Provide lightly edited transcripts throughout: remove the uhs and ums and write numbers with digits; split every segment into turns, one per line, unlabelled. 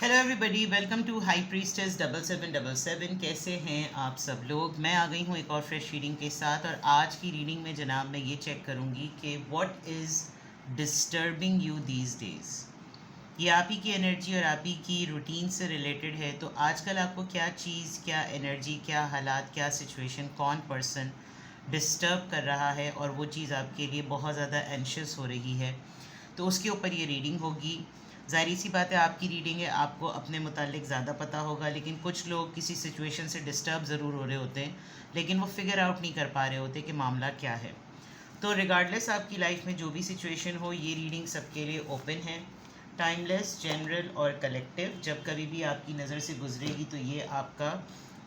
Hello everybody, welcome to high priestess 7777। कैसे हैं आप सब लोग। मैं आ गई हूँ एक और फ्रेश रीडिंग के साथ। और आज की रीडिंग में जनाब मैं ये चेक करूँगी कि what is disturbing you these days. ये आप ही की एनर्जी और आप ही की रूटीन से रिलेटेड है। तो आजकल आपको क्या चीज़, क्या एनर्जी, क्या हालात, क्या सिचुएशन, कौन पर्सन डिस्टर्ब कर रहा है और वो चीज़ आपके लिए बहुत ज़्यादा एंशियस हो रही है, तो उसके ऊपर ये रीडिंग होगी। ज़ाहिर सी बात है, आपकी रीडिंग है, आपको अपने मुतालिक ज़्यादा पता होगा, लेकिन कुछ लोग किसी सिचुएशन से डिस्टर्ब ज़रूर हो रहे होते हैं, लेकिन वो फिगर आउट नहीं कर पा रहे होते कि मामला क्या है। तो रिगार्डलेस आपकी लाइफ में जो भी सिचुएशन हो, ये रीडिंग सबके लिए ओपन है। टाइमलेस, जनरल और कलेक्टिव। जब कभी भी आपकी नज़र से गुजरेगी तो ये आपका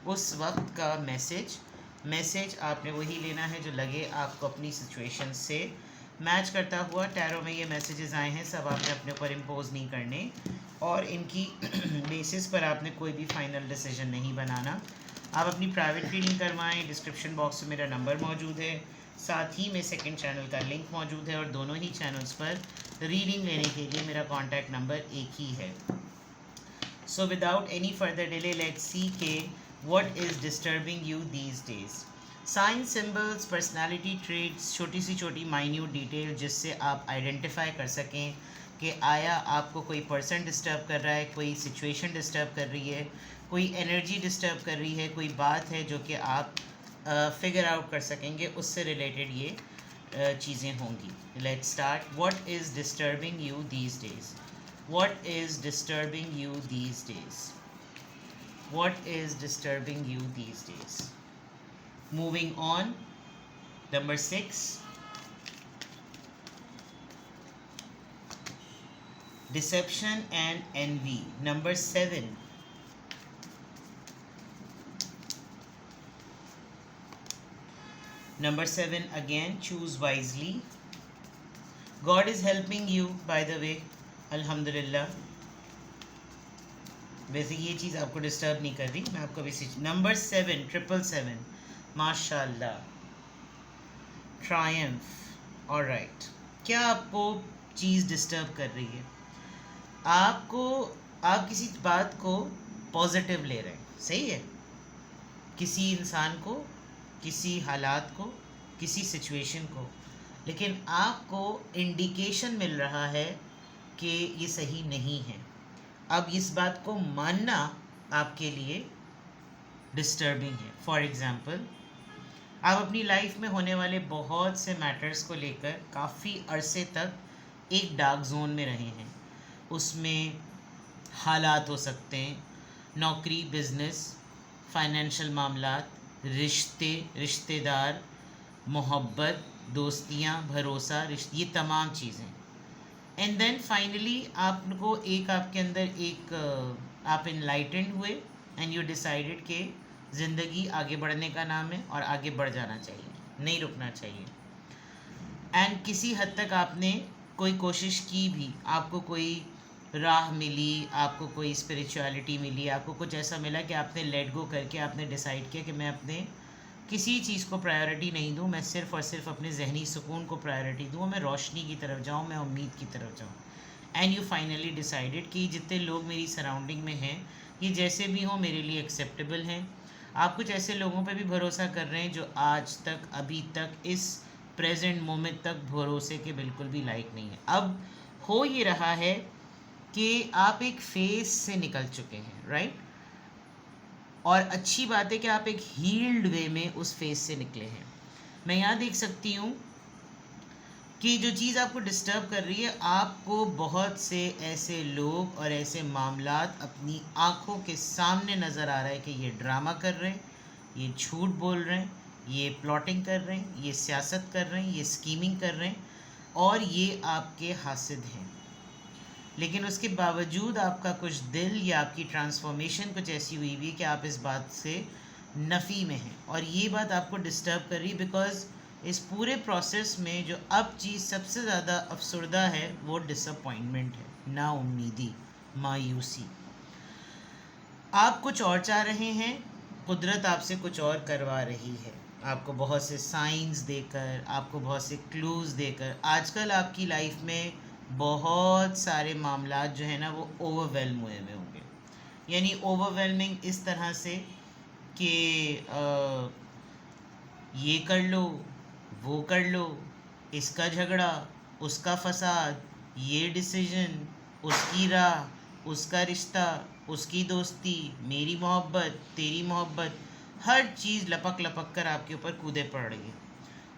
उस वक्त का मैसेज आपने वही लेना है जो लगे आपको अपनी सिचुएशन से मैच करता हुआ। टैरो में ये मैसेजेस आए हैं, सब आपने अपने ऊपर इम्पोज नहीं करने और इनकी बेसिस पर आपने कोई भी फाइनल डिसीजन नहीं बनाना। आप अपनी प्राइवेट रीडिंग करवाएं। डिस्क्रिप्शन बॉक्स में मेरा नंबर मौजूद है, साथ ही में सेकंड चैनल का लिंक मौजूद है और दोनों ही चैनल्स पर रीडिंग लेने के लिए मेरा कॉन्टैक्ट नंबर एक ही है। So without any further delay let's see के what is disturbing you these days. Sign, symbols, personality traits, छोटी सी छोटी माइन्यूट डिटेल जिससे आप आइडेंटिफाई कर सकें कि आया आपको कोई पर्सन डिस्टर्ब कर रहा है, कोई सिचुएशन डिस्टर्ब कर रही है, कोई एनर्जी डिस्टर्ब कर रही है, कोई बात है जो कि आप फिगर आउट कर सकेंगे, उससे रिलेटेड ये चीज़ें होंगी। Let's start. What is disturbing you these days. What is disturbing you these days? What is disturbing you these days? Moving on. Number 6. Deception and envy. Number 7. Number 7 again. Choose wisely. God is helping you, by the way. अल्हम्दुलिल्लाह। वैसे ये चीज़ आपको disturb नहीं कर रही, मैं आपको भी नंबर 7 777 माशाल्लाह। ट्रायम्फ। ऑलराइट। क्या आपको चीज़ डिस्टर्ब कर रही है? आपको, आप किसी बात को पॉजिटिव ले रहे हैं, सही है, किसी इंसान को, किसी हालात को, किसी सिचुएशन को, लेकिन आपको इंडिकेशन मिल रहा है कि ये सही नहीं है। अब इस बात को मानना आपके लिए डिस्टर्बिंग है। फॉर एग्ज़ाम्पल, आप अपनी लाइफ में होने वाले बहुत से मैटर्स को लेकर काफ़ी अरसे तक एक डार्क जोन में रहे हैं। उसमें हालात हो सकते हैं, नौकरी, बिजनेस, फाइनेंशियल मामलात, रिश्ते, रिश्तेदार, मोहब्बत, दोस्तियाँ, भरोसा, ये तमाम चीज़ें। एंड देन फाइनली आपको एक, आपके अंदर एक, आप इनलाइटेंड हुए एंड यू डिसाइडेड कि ज़िंदगी आगे बढ़ने का नाम है और आगे बढ़ जाना चाहिए, नहीं रुकना चाहिए। एंड किसी हद तक आपने कोई कोशिश की भी, आपको कोई राह मिली, आपको कोई स्पिरिचुअलिटी मिली, आपको कुछ ऐसा मिला कि आपने लेट गो करके आपने डिसाइड किया कि मैं अपने किसी चीज़ को प्रायोरिटी नहीं दूँ, मैं सिर्फ़ और सिर्फ अपने जहनी सुकून को प्रायोरिटी दूँ, मैं रोशनी की तरफ जाऊँ, मैं उम्मीद की तरफ जाऊँ। एंड यू फाइनली डिसाइडेड कि जितने लोग मेरी सराउंडिंग में हैं, ये जैसे भी हों मेरे लिए एक्सेप्टेबल हैं। आप कुछ ऐसे लोगों पे भी भरोसा कर रहे हैं जो आज तक, अभी तक, इस प्रेजेंट मोमेंट तक भरोसे के बिल्कुल भी लायक नहीं है। अब हो ये रहा है कि आप एक फेज से निकल चुके हैं, राइट। और अच्छी बात है कि आप एक हील्ड वे में उस फेज से निकले हैं। मैं यहाँ देख सकती हूँ कि जो चीज़ आपको डिस्टर्ब कर रही है, आपको बहुत से ऐसे लोग और ऐसे मामलात अपनी आँखों के सामने नज़र आ रहा है कि ये ड्रामा कर रहे हैं, ये झूठ बोल रहे हैं, ये प्लॉटिंग कर रहे हैं, ये सियासत कर रहे हैं, ये स्कीमिंग कर रहे हैं और ये आपके हासिद हैं। लेकिन उसके बावजूद आपका कुछ दिल या आपकी ट्रांसफॉर्मेशन कुछ ऐसी हुई है कि आप इस बात से नफ़ी में हैं और ये बात आपको डिस्टर्ब कर रही है। बिकॉज़ इस पूरे प्रोसेस में जो अब चीज़ सबसे ज़्यादा अफसरदा है वो डिसअपॉइंटमेंट है, नाउम्मीदी, मायूसी। आप कुछ और चाह रहे हैं, कुदरत आपसे कुछ और करवा रही है, आपको बहुत से साइंस देकर, आपको बहुत से क्लूज़ देकर। आजकल आपकी लाइफ में बहुत सारे मामलात जो है ना वो ओवरवेलम हुए हुए होंगे। यानी ओवरवेलमिंग इस तरह से कि ये कर लो, वो कर लो, इसका झगड़ा, उसका फसाद, ये डिसीजन, उसकी राह, उसका रिश्ता, उसकी दोस्ती, मेरी मोहब्बत, तेरी मोहब्बत, हर चीज़ लपक लपक कर आपके ऊपर कूदे पड़ रही है।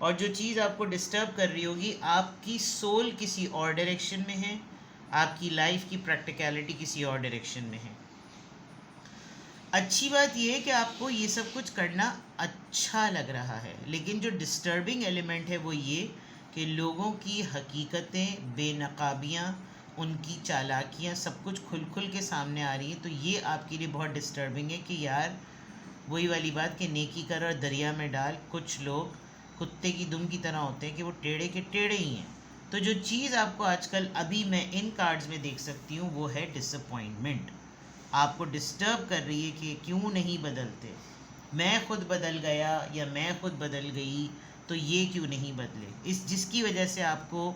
और जो चीज़ आपको डिस्टर्ब कर रही होगी, आपकी सोल किसी और डायरेक्शन में है, आपकी लाइफ की प्रैक्टिकलिटी किसी और डायरेक्शन में है। अच्छी बात यह है कि आपको ये सब कुछ करना अच्छा लग रहा है, लेकिन जो डिस्टर्बिंग एलिमेंट है वो ये कि लोगों की हकीकतें, बेनकाबियाँ, उनकी चालाकियाँ सब कुछ खुल खुल के सामने आ रही हैं। तो ये आपके लिए बहुत डिस्टर्बिंग है कि यार वही वाली बात कि नेकी कर और दरिया में डाल। कुछ लोग कुत्ते की दुम की तरह होते हैं कि वो टेढ़े के टेढ़े ही हैं। तो जो चीज़ आपको आजकल अभी मैं इन कार्ड्स में देख सकती हूँ वो है डिसअपॉइंटमेंट। आपको डिस्टर्ब कर रही है कि क्यों नहीं बदलते, मैं खुद बदल गया या मैं खुद बदल गई तो ये क्यों नहीं बदले, इस जिसकी वजह से आपको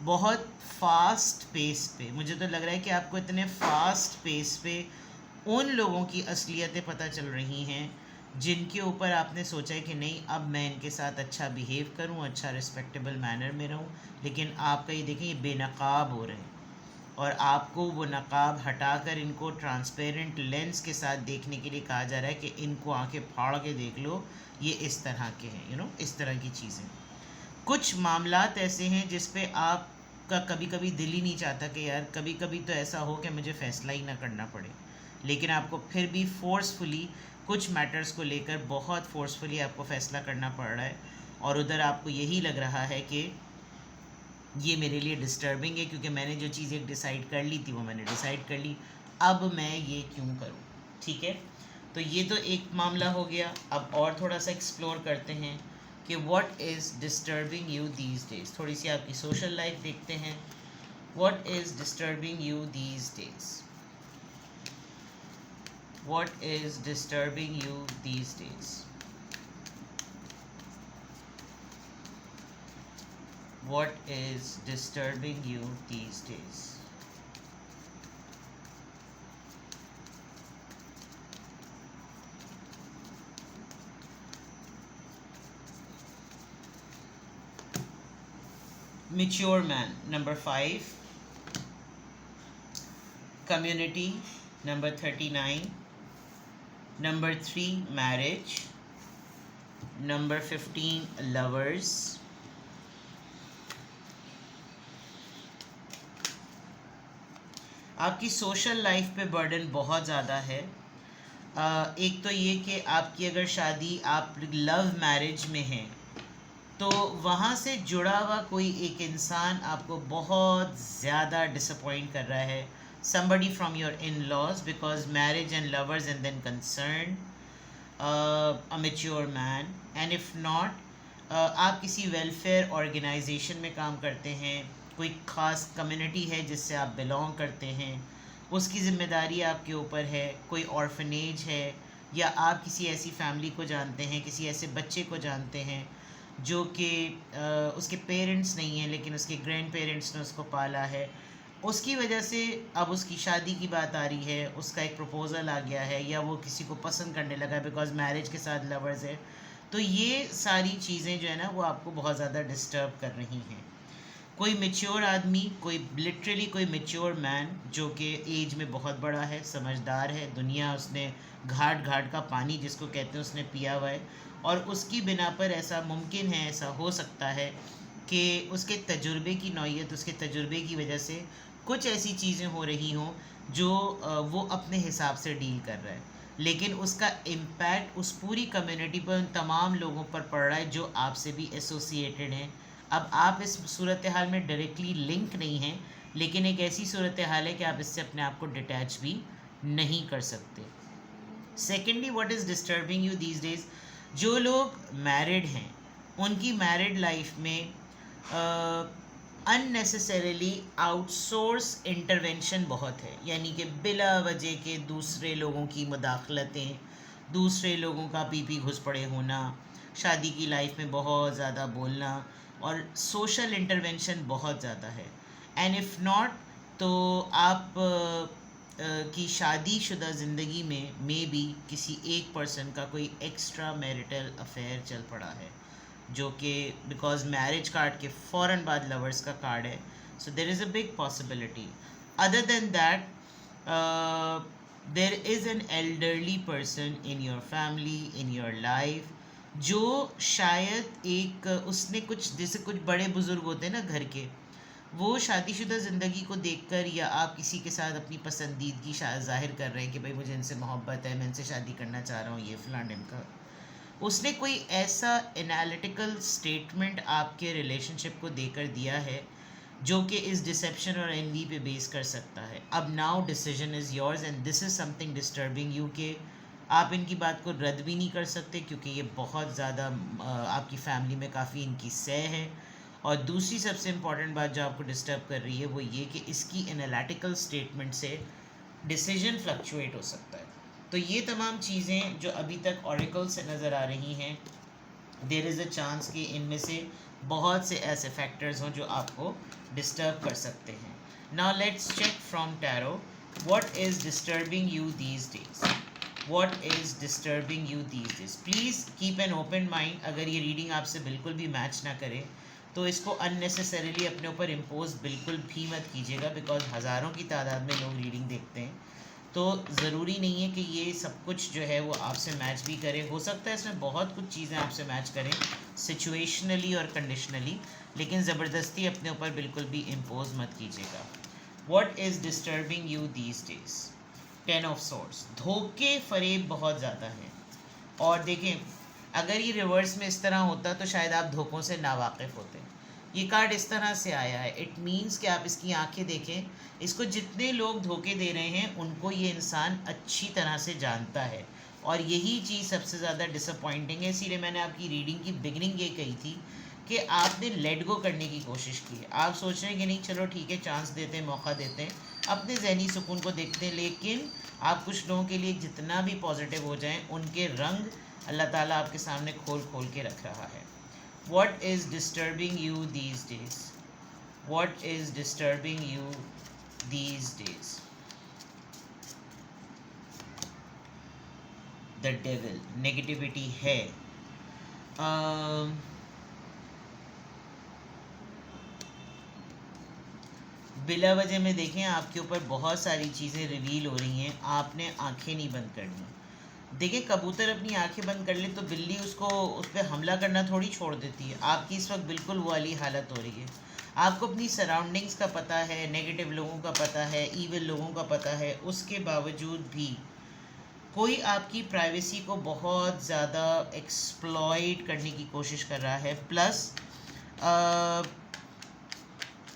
बहुत फास्ट पेस पे, मुझे तो लग रहा है कि आपको इतने फास्ट पेस पे उन लोगों की असलियतें पता चल रही हैं जिनके ऊपर आपने सोचा है कि नहीं अब मैं इनके साथ अच्छा बिहेव करूं, अच्छा रिस्पेक्टेबल मैनर में रहूं, लेकिन आपका ये देखें ये बेनकाब हो रहे हैं। और आपको वो नकाब हटाकर इनको ट्रांसपेरेंट लेंस के साथ देखने के लिए कहा जा रहा है कि इनको आंखें फाड़ के देख लो, ये इस तरह के हैं, इस तरह की चीज़ें। कुछ मामलात ऐसे हैं जिस पे आपका कभी कभी दिल ही नहीं चाहता कि यार कभी कभी तो ऐसा हो कि मुझे फ़ैसला ही ना करना पड़े, लेकिन आपको फिर भी फोर्सफुली कुछ मैटर्स को लेकर बहुत फोर्सफुली आपको फ़ैसला करना पड़ रहा है। और उधर आपको यही लग रहा है कि ये मेरे लिए डिस्टर्बिंग है क्योंकि मैंने जो चीज़ एक डिसाइड कर ली थी वो मैंने डिसाइड कर ली, अब मैं ये क्यों करूँ। ठीक है, तो ये तो एक मामला हो गया। अब और थोड़ा सा एक्सप्लोर करते हैं कि what is disturbing you these days. थोड़ी सी आपकी सोशल लाइफ देखते हैं। What is disturbing you these days, what is disturbing you these days, what is disturbing you these days? Mature man, number 5. Community, number 39. Number 3, marriage. Number 15, lovers. आपकी social life पे burden बहुत ज़्यादा है। एक तो ये कि आपकी अगर शादी आप लव मैरिज में है तो वहाँ से जुड़ा हुआ कोई एक इंसान आपको बहुत ज़्यादा डिसअपॉइंट कर रहा है। somebody from your in-laws, because marriage and lovers and then concerned, a mature man, and if not आप किसी वेलफेयर ऑर्गेनाइजेशन में काम करते हैं, कोई ख़ास कम्युनिटी है जिससे आप बिलोंग करते हैं, उसकी ज़िम्मेदारी आपके ऊपर है, कोई ऑर्फनेज है, या आप किसी ऐसी फैमिली को जानते हैं, किसी ऐसे बच्चे को जानते हैं जो कि उसके पेरेंट्स नहीं हैं लेकिन उसके ग्रैंड पेरेंट्स ने उसको पाला है, उसकी वजह से अब उसकी शादी की बात आ रही है, उसका एक प्रपोज़ल आ गया है या वो किसी को पसंद करने लगा है बिकॉज मैरिज के साथ लवर्स है। तो ये सारी चीज़ें जो है ना वो आपको बहुत ज़्यादा डिस्टर्ब कर रही हैं। कोई मेच्योर आदमी, कोई लिटरली कोई मेच्योर मैन जो कि एज में बहुत बड़ा है, समझदार है, दुनिया उसने घाट घाट का पानी जिसको कहते हैं उसने पिया हुआ है, और उसकी बिना पर ऐसा मुमकिन है, ऐसा हो सकता है कि उसके तजुर्बे की नौइयत, उसके तजुर्बे की वजह से कुछ ऐसी चीज़ें हो रही हों जो वो अपने हिसाब से डील कर रहा है, लेकिन उसका इम्पैक्ट उस पूरी कम्युनिटी पर, उन तमाम लोगों पर पड़ रहा है जो आपसे भी एसोसिएटेड हैं। अब आप इस सूरत हाल में डायरेक्टली लिंक नहीं हैं, लेकिन एक ऐसी सूरत हाल है कि आप इससे अपने आप को डिटैच भी नहीं कर सकते। Secondly, what is disturbing you these days, जो लोग मैरिड हैं उनकी मैरिड लाइफ में अननेसेसरीली आउटसोर्स इंटरवेंशन बहुत है, यानी कि बिला वजह के दूसरे लोगों की मुदाखलतें, दूसरे लोगों का पी घुस पड़े होना, शादी की लाइफ में बहुत ज़्यादा बोलना, और सोशल इंटरवेंशन बहुत ज़्यादा है। एंड इफ़ नॉट तो आप की शादीशुदा ज़िंदगी में मे बी किसी एक पर्सन का कोई एक्स्ट्रा मैरिटल अफेयर चल पड़ा है, जो कि बिकॉज मैरिज कार्ड के फ़ौरन बाद लवर्स का कार्ड है, so there is a big possibility. Other than that there is an elderly person in your family, in your life, जो शायद एक उसने कुछ, जैसे कुछ बड़े बुज़ुर्ग होते हैं ना घर के, वो शादीशुदा ज़िंदगी को देखकर या आप किसी के साथ अपनी पसंदीदगी ज़ाहिर कर रहे हैं कि भाई मुझे इनसे मोहब्बत है, मैं इनसे शादी करना चाह रहा हूँ, ये फ़लाँ का, उसने कोई ऐसा एनालिटिकल स्टेटमेंट आपके रिलेशनशिप को देकर दिया है जो कि इस डिसेप्शन और एनवी पे बेस कर सकता है. अब now decision is yours and this is something disturbing you के आप इनकी बात को रद्द भी नहीं कर सकते, क्योंकि ये बहुत ज़्यादा आपकी फैमिली में काफ़ी इनकी सह है. और दूसरी सबसे इम्पॉर्टेंट बात जो आपको डिस्टर्ब कर रही है वो ये कि इसकी एनालिटिकल स्टेटमेंट से डिसीजन फ्लक्चुएट हो सकता है. तो ये तमाम चीज़ें जो अभी तक ऑरेकल से नज़र आ रही हैं, देर इज़ अ चांस कि इनमें से बहुत से ऐसे फैक्टर्स हों जो आपको डिस्टर्ब कर सकते हैं. Now let's check from tarot what is disturbing you these days. What is disturbing you these days. Please keep an open mind. अगर ये रीडिंग आपसे बिल्कुल भी मैच ना करे तो इसको अननेसेसरीली अपने ऊपर इम्पोज बिल्कुल भी मत कीजिएगा, बिकॉज हज़ारों की तादाद में लोग रीडिंग देखते हैं, तो ज़रूरी नहीं है कि ये सब कुछ जो है वो आपसे मैच भी करे. हो सकता है इसमें बहुत कुछ चीज़ें आपसे मैच करें सिचुएशनली और कंडीशनली, लेकिन ज़बरदस्ती अपने ऊपर बिल्कुल भी इम्पोज मत कीजिएगा. What is disturbing you these days. 10 of swords. धोखे फ़रेब बहुत ज़्यादा हैं. और देखें, अगर ये रिवर्स में इस तरह होता तो शायद आप धोखों से नावाकिफ़ होते. ये कार्ड इस तरह से आया है, इट मीन्स कि आप इसकी आंखें देखें, इसको जितने लोग धोखे दे रहे हैं उनको ये इंसान अच्छी तरह से जानता है, और यही चीज़ सबसे ज़्यादा डिसअपॉइंटिंग है. इसीलिए मैंने आपकी रीडिंग की बिगनिंग ये कही थी कि आपने लेट गो करने की कोशिश की है. आप सोच रहे हैं कि नहीं चलो ठीक है, चांस देते हैं, मौका देते हैं, अपने जहनी सुकून को देखते हैं, लेकिन आप कुछ लोगों के लिए जितना भी पॉजिटिव हो जाएं, उनके रंग अल्लाह ताला आपके सामने खोल खोल के रख रहा है. What is disturbing you these days? What is disturbing you these days? The devil. Negativity है. बिला वजह में देखें आपके ऊपर बहुत सारी चीज़ें रिवील हो रही हैं, आपने आंखें नहीं बंद करनी. देखिए, कबूतर अपनी आंखें बंद कर ले तो बिल्ली उसको उस पर हमला करना थोड़ी छोड़ देती है. आपकी इस वक्त बिल्कुल वो वाली हालत हो रही है. आपको अपनी सराउंडिंग्स का पता है, नेगेटिव लोगों का पता है, ईविल लोगों का पता है, उसके बावजूद भी कोई आपकी प्राइवेसी को बहुत ज़्यादा एक्सप्लॉइट करने की कोशिश कर रहा है. प्लस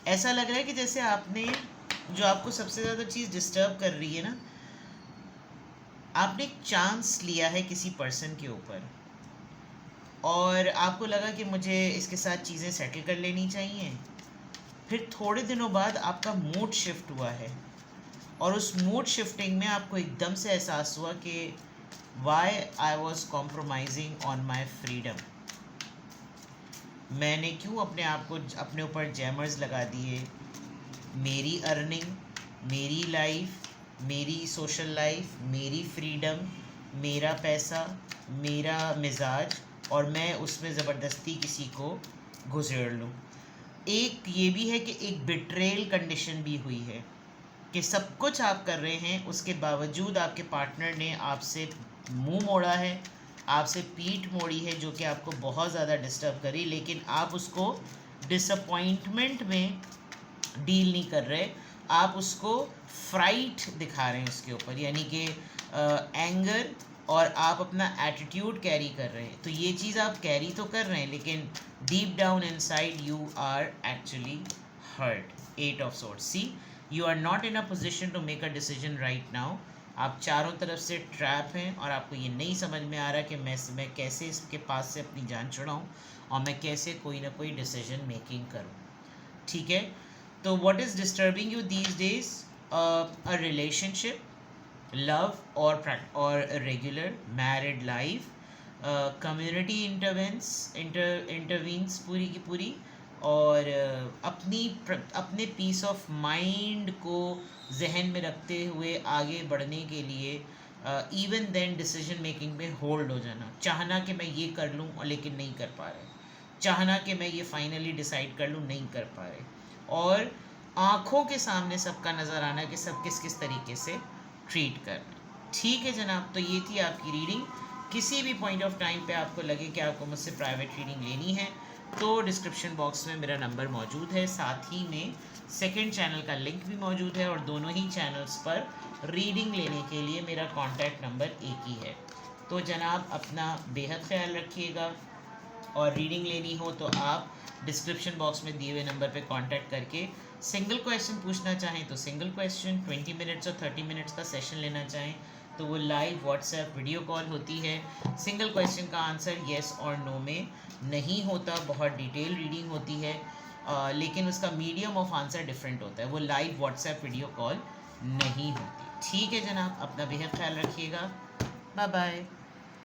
ऐसा लग रहा है कि जैसे आपने, जो आपको सबसे ज़्यादा चीज़ डिस्टर्ब कर रही है ना, आपने एक चांस लिया है किसी पर्सन के ऊपर और आपको लगा कि मुझे इसके साथ चीज़ें सेटल कर लेनी चाहिए. फिर थोड़े दिनों बाद आपका मूड शिफ्ट हुआ है, और उस मूड शिफ्टिंग में आपको एकदम से एहसास हुआ कि why I was compromising on my freedom. मैंने क्यों अपने आप को, अपने ऊपर जैमर्स लगा दिए. मेरी अर्निंग, मेरी लाइफ, मेरी सोशल लाइफ, मेरी फ्रीडम, मेरा पैसा, मेरा मिजाज, और मैं उसमें ज़बरदस्ती किसी को घुसेड़ लूँ. एक ये भी है कि एक बिट्रेल कंडीशन भी हुई है कि सब कुछ आप कर रहे हैं, उसके बावजूद आपके पार्टनर ने आपसे मुंह मोड़ा है, आपसे पीठ मोड़ी है, जो कि आपको बहुत ज़्यादा डिस्टर्ब करी, लेकिन आप उसको डिसअपॉइंटमेंट में डील नहीं कर रहे, आप उसको फ्राइट दिखा रहे हैं उसके ऊपर, यानी कि एंगर, और आप अपना एटीट्यूड कैरी कर रहे हैं. तो ये चीज़ आप कैरी तो कर रहे हैं, लेकिन deep down inside you are actually hurt. 8 of swords. See, you are not in a position to make a decision right now. आप चारों तरफ से ट्रैप हैं और आपको ये नहीं समझ में आ रहा कि मैं कैसे इसके पास से अपनी जान छुड़ाऊँ और मैं कैसे कोई ना कोई डिसीजन मेकिंग करूँ. ठीक है. तो what is disturbing you these days? A relationship, love और regular married life, community intervenes पूरी की पूरी, और अपने पीस ऑफ माइंड को जहन में रखते हुए आगे बढ़ने के लिए इवन देन डिसीजन मेकिंग में होल्ड हो जाना, चाहना कि मैं ये कर लूँ और लेकिन नहीं कर पा रहे, चाहना कि मैं ये फाइनली डिसाइड कर लूँ, नहीं कर पा रहे, और आँखों के सामने सबका नज़र आना कि सब किस किस तरीके से ट्रीट कर रहे हैं। ठीक है जनाब, तो ये थी आपकी रीडिंग। किसी भी पॉइंट ऑफ टाइम पे आपको लगे कि आपको मुझसे प्राइवेट रीडिंग लेनी है तो डिस्क्रिप्शन बॉक्स में मेरा नंबर मौजूद है, साथ ही में सेकंड चैनल का लिंक भी मौजूद है, और दोनों ही चैनल्स पर रीडिंग लेने के लिए मेरा कॉन्टैक्ट नंबर एक ही है। तो जनाब अपना बेहद ख्याल रखिएगा, और रीडिंग लेनी हो तो आप डिस्क्रिप्शन बॉक्स में दिए हुए नंबर पे कांटेक्ट करके सिंगल क्वेश्चन पूछना चाहें तो सिंगल क्वेश्चन, 20 मिनट्स और 30 मिनट्स का सेशन लेना चाहें तो वो लाइव व्हाट्सएप वीडियो कॉल होती है। सिंगल क्वेश्चन का आंसर येस और नो में नहीं होता, बहुत डिटेल रीडिंग होती है, लेकिन उसका मीडियम ऑफ आंसर डिफरेंट होता है, वो लाइव व्हाट्सएप वीडियो कॉल नहीं होती। ठीक है जनाब, अपना बेहद ख्याल रखिएगा, बाय बाय।